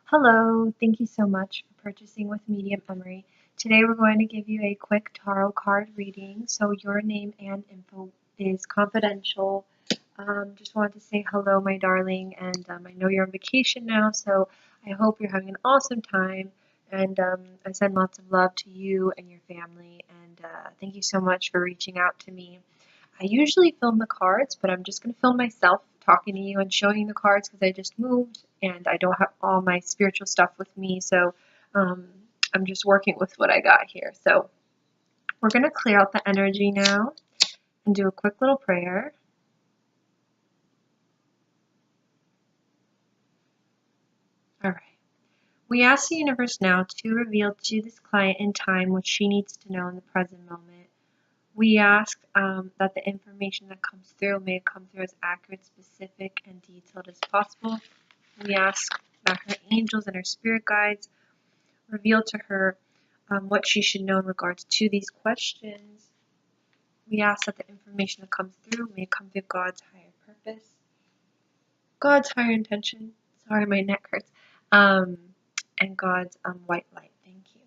Hello, thank you so much for purchasing with Medium Emary. Today we're going to give you a quick tarot card reading, so your name and info is confidential. Just wanted to say hello, my darling, and I know you're on vacation now, so I hope you're having an awesome time, and I send lots of love to you and your family, and thank you so much for reaching out to me. I usually film the cards, but I'm just going to film myself talking to you and showing you the cards because I just moved and I don't have all my spiritual stuff with me, so um, I'm just working with what I got here. So we're going to clear out the energy now and do a quick little prayer. All right. We ask the universe now to reveal to this client in time what she needs to know in the present moment. We ask that the information that comes through may come through as accurate, specific, and detailed as possible. We ask that her angels and her spirit guides reveal to her what she should know in regards to these questions. We ask that the information that comes through may come through God's higher purpose, God's higher intention. Sorry, my neck hurts. And God's white light. Thank you.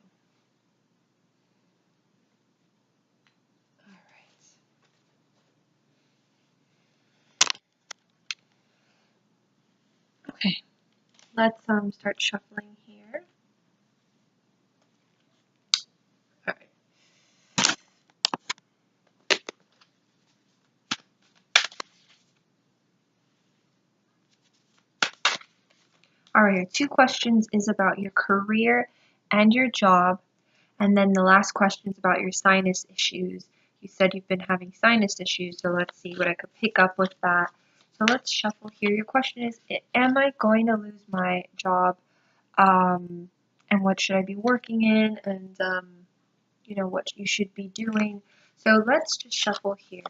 All right. Okay. Let's start shuffling here. All right. All right. Your two questions is about your career and your job. And then the last question is about your sinus issues. You said you've been having sinus issues, so let's see what I could pick up with that. So let's shuffle here. Your question is, am I going to lose my job? And what should I be working in? And, what you should be doing. So let's just shuffle here.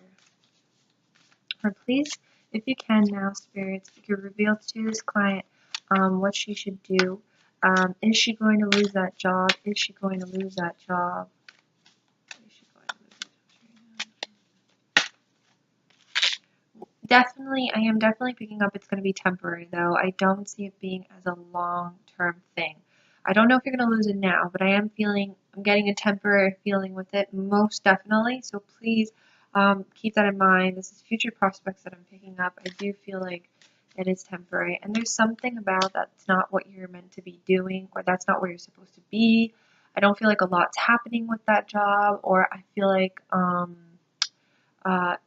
Or please, if you can now, spirits, you could reveal to this client what she should do. Is she going to lose that job? Is she going to lose that job? Is she going to lose that job? Definitely, I am definitely picking up it's going to be temporary, though. I don't see it being as a long-term thing. I don't know if you're going to lose it now, but I'm getting a temporary feeling with it, most definitely. So please keep that in mind. This is future prospects that I'm picking up. I do feel like it is temporary. And there's something about that's not what you're meant to be doing, or that's not where you're supposed to be. I don't feel like a lot's happening with that job, or I feel like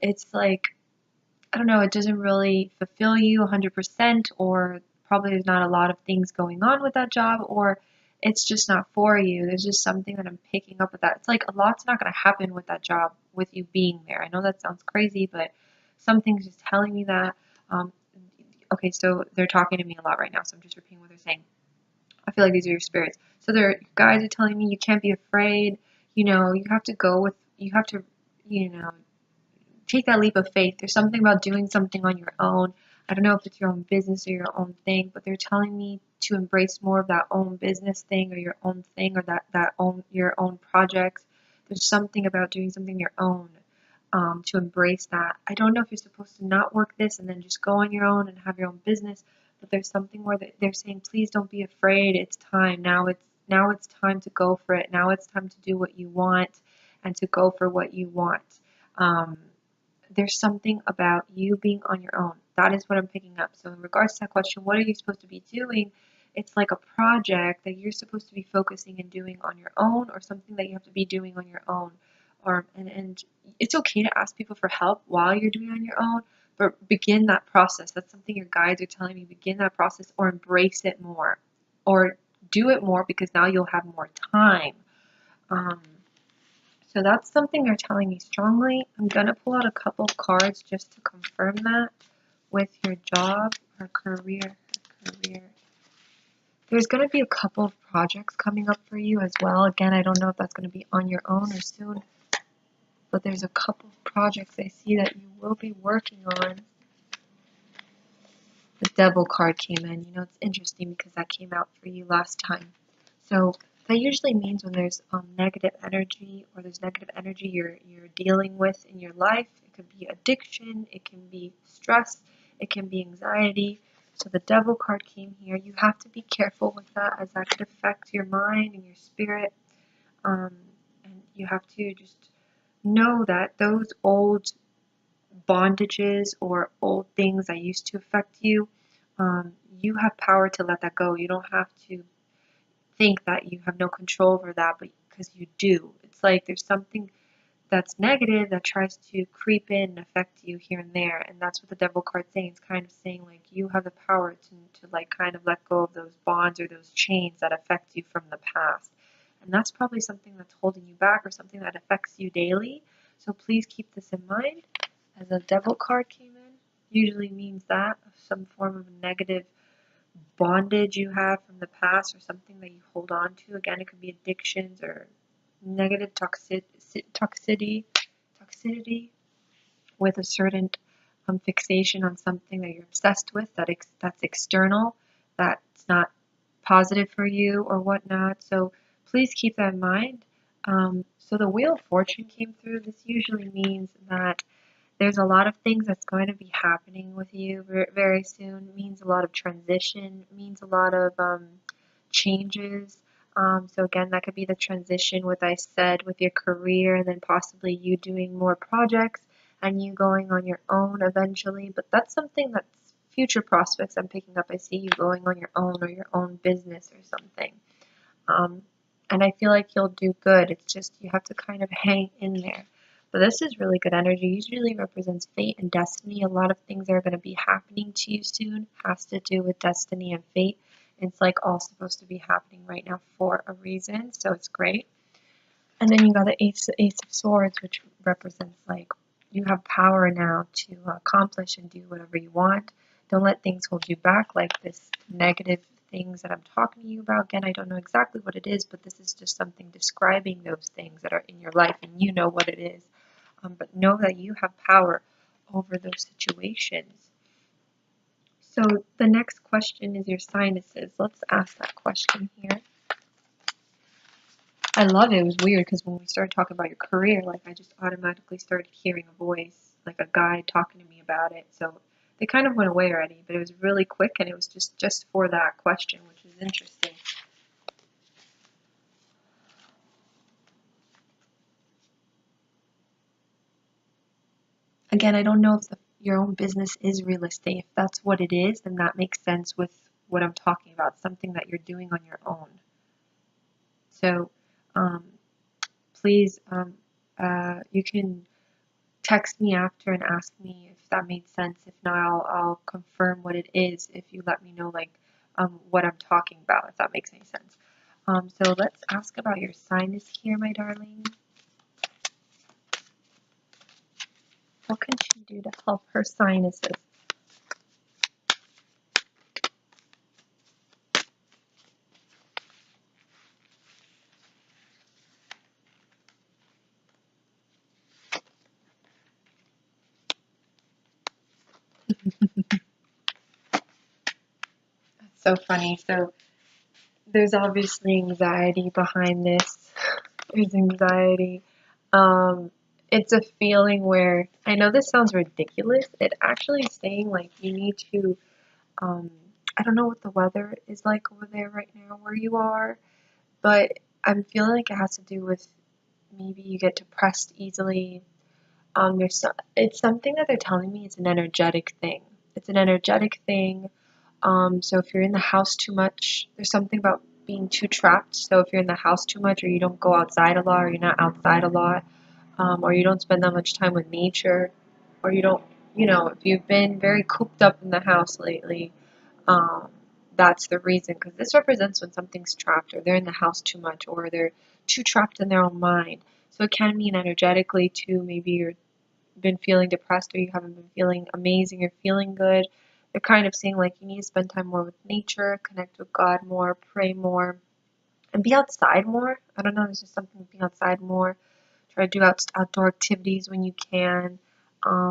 it's like, I don't know, it doesn't really fulfill you 100%, or probably there's not a lot of things going on with that job, or it's just not for you. There's just something that I'm picking up with that. It's like a lot's not going to happen with that job with you being there. I know that sounds crazy, but something's just telling me that. Um, okay, so they're talking to me a lot right now, so I'm just repeating what they're saying. I feel like these are your spirits. So their guides are telling me you can't be afraid. You have to go with, you have to, you know, take that leap of faith. There's something about doing something on your own. I don't know if it's your own business or your own thing, but they're telling me to embrace more of that own business thing or your own thing or your own projects. There's something about doing something your own, to embrace that. I don't know if you're supposed to not work this and then just go on your own and have your own business, but there's something where they're saying, please don't be afraid. It's time. Now it's time to go for it. Now it's time to do what you want and to go for what you want. Um, there's something about you being on your own. That is what I'm picking up. So in regards to that question, what are you supposed to be doing? It's like a project that you're supposed to be focusing and doing on your own, or something that you have to be doing on your own. And it's okay to ask people for help while you're doing it on your own, but begin that process. That's something your guides are telling me. Begin that process, or embrace it more, or do it more, because now you'll have more time. Um, so that's something they're telling me strongly. I'm going to pull out a couple cards just to confirm that with your job or career. There's going to be a couple of projects coming up for you as well. Again, I don't know if that's going to be on your own or soon, but there's a couple of projects I see that you will be working on. The Devil card came in. It's interesting because that came out for you last time. So that usually means when there's negative energy, or there's negative energy you're dealing with in your life. It could be addiction, it can be stress, it can be anxiety. So the Devil card came here. You have to be careful with that, as that could affect your mind and your spirit. And you have to just know that those old bondages or old things that used to affect you, you have power to let that go. You don't have to think that you have no control over that, but because you do. It's like there's something that's negative that tries to creep in and affect you here and there, and that's what the Devil card's saying. It's kind of saying like you have the power to like kind of let go of those bonds or those chains that affect you from the past. And that's probably something that's holding you back or something that affects you daily. So please keep this in mind. As a Devil card came in, usually means that some form of negative bondage you have from the past or something that you hold on to. Again, it could be addictions or negative toxicity with a certain fixation on something that you're obsessed with that's external, that's not positive for you or whatnot. So please keep that in mind. So the Wheel of Fortune came through. This usually means that there's a lot of things that's going to be happening with you very soon. It means a lot of transition. It means a lot of changes. So again, that could be the transition with I said with your career, and then possibly you doing more projects and you going on your own eventually. But that's something that's future prospects I'm picking up. I see you going on your own or your own business or something. Um, and I feel like you'll do good. It's just you have to kind of hang in there. But this is really good energy. Usually represents fate and destiny. A lot of things that are going to be happening to you soon has to do with destiny and fate. It's like all supposed to be happening right now for a reason, so it's great. And then you got the Ace of Swords, which represents like you have power now to accomplish and do whatever you want. Don't let things hold you back, like this negative things that I'm talking to you about. Again, I don't know exactly what it is, but this is just something describing those things that are in your life, and you know what it is. But know that you have power over those situations. So the next question is your sinuses. Let's ask that question here. I love it. It was weird because when we started talking about your career, like I just automatically started hearing a voice, like a guy talking to me about it. So they kind of went away already, but it was really quick and it was just for that question, which is interesting. Again, I don't know if your own business is real estate. If that's what it is, then that makes sense with what I'm talking about, something that you're doing on your own. So um, please, you can text me after and ask me if that made sense. If not, I'll confirm what it is if you let me know like what I'm talking about, if that makes any sense. So let's ask about your sinus here, my darling. What can she do to help her sinuses? That's so funny. So there's obviously anxiety behind this. There's anxiety. Um, it's a feeling where, I know this sounds ridiculous, it actually is saying like you need to, I don't know what the weather is like over there right now where you are, but I'm feeling like it has to do with maybe you get depressed easily. It's something that they're telling me it's an energetic thing. It's an energetic thing. So if you're in the house too much, there's something about being too trapped. So if you're in the house too much, or you don't go outside a lot, or you're not outside a lot, or you don't spend that much time with nature, or you don't, if you've been very cooped up in the house lately, um, that's the reason. Because this represents when something's trapped, or they're in the house too much, or they're too trapped in their own mind. So it can mean energetically too. Maybe you've been feeling depressed, or you haven't been feeling amazing or feeling good. They're kind of saying like you need to spend time more with nature, connect with God more, pray more, and be outside more. I don't know, there's just something being outside more. Try to do outdoor activities when you can.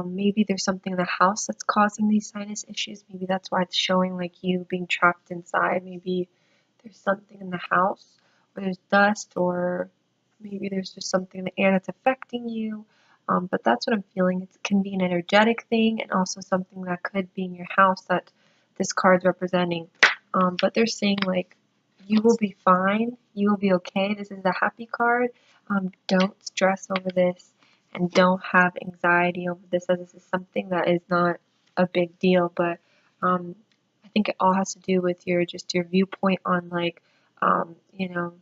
Maybe there's something in the house that's causing these sinus issues. Maybe that's why it's showing like you being trapped inside. Maybe there's something in the house, or there's dust, or maybe there's just something in the air that's affecting you. But that's what I'm feeling. It can be an energetic thing and also something that could be in your house that this card's representing. But they're saying like you will be fine, you will be okay. This is a happy card. Don't stress over this and don't have anxiety over this, as this is something that is not a big deal. But I think it all has to do with your viewpoint on like you know,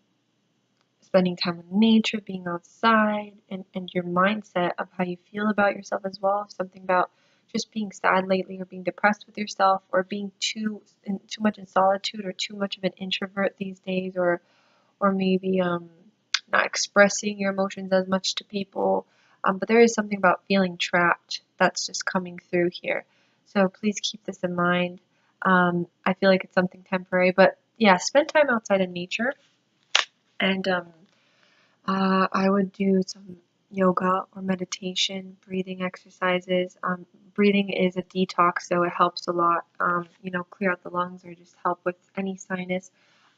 spending time in nature, being outside, and your mindset of how you feel about yourself as well. Something about just being sad lately or being depressed with yourself or being too much in solitude or too much of an introvert these days, or maybe not expressing your emotions as much to people. But there is something about feeling trapped that's just coming through here. So please keep this in mind. I feel like it's something temporary, but yeah, spend time outside in nature. And I would do some yoga or meditation, breathing exercises. Breathing is a detox, so it helps a lot. Clear out the lungs or just help with any sinus.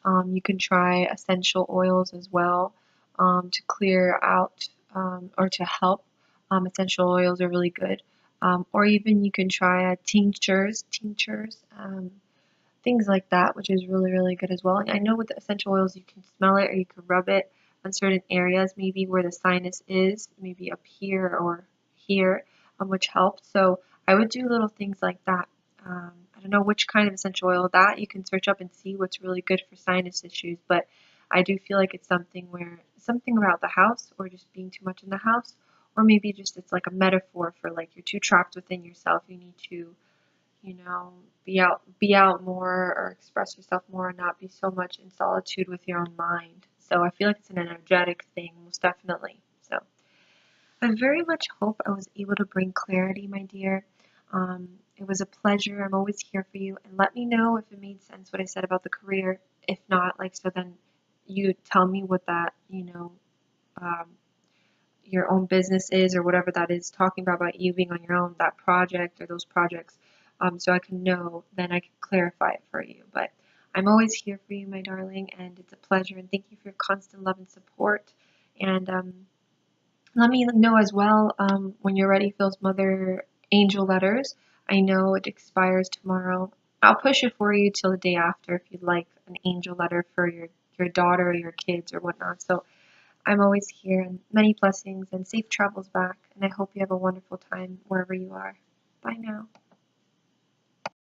You can try essential oils as well to clear out or to help. Essential oils are really good. Or even you can try tinctures, things like that, which is really, really good as well. And I know with the essential oils, you can smell it or you can rub it on certain areas, maybe where the sinus is, maybe up here or here, which helps. So I would do little things like that. I don't know which kind of essential oil that you can search up and see what's really good for sinus issues, but I do feel like it's something about the house or just being too much in the house, or maybe just it's like a metaphor for like you're too trapped within yourself. You need to be out more or express yourself more and not be so much in solitude with your own mind. So I feel like it's an energetic thing, most definitely. So I very much hope I was able to bring clarity, my dear. It was a pleasure. I'm always here for you. And let me know if it made sense what I said about the career. If not, like, so then you tell me what that, um, your own business is or whatever that is talking about you being on your own, that project or those projects, so I can know, then I can clarify it for you. But I'm always here for you, my darling, and it's a pleasure. And thank you for your constant love and support. And let me know as well when you're ready for those Mother Angel letters. I know it expires tomorrow. I'll push it for you till the day after if you'd like an angel letter for your daughter or your kids or whatnot. So I'm always here, and many blessings and safe travels back, and I hope you have a wonderful time wherever you are. Bye now.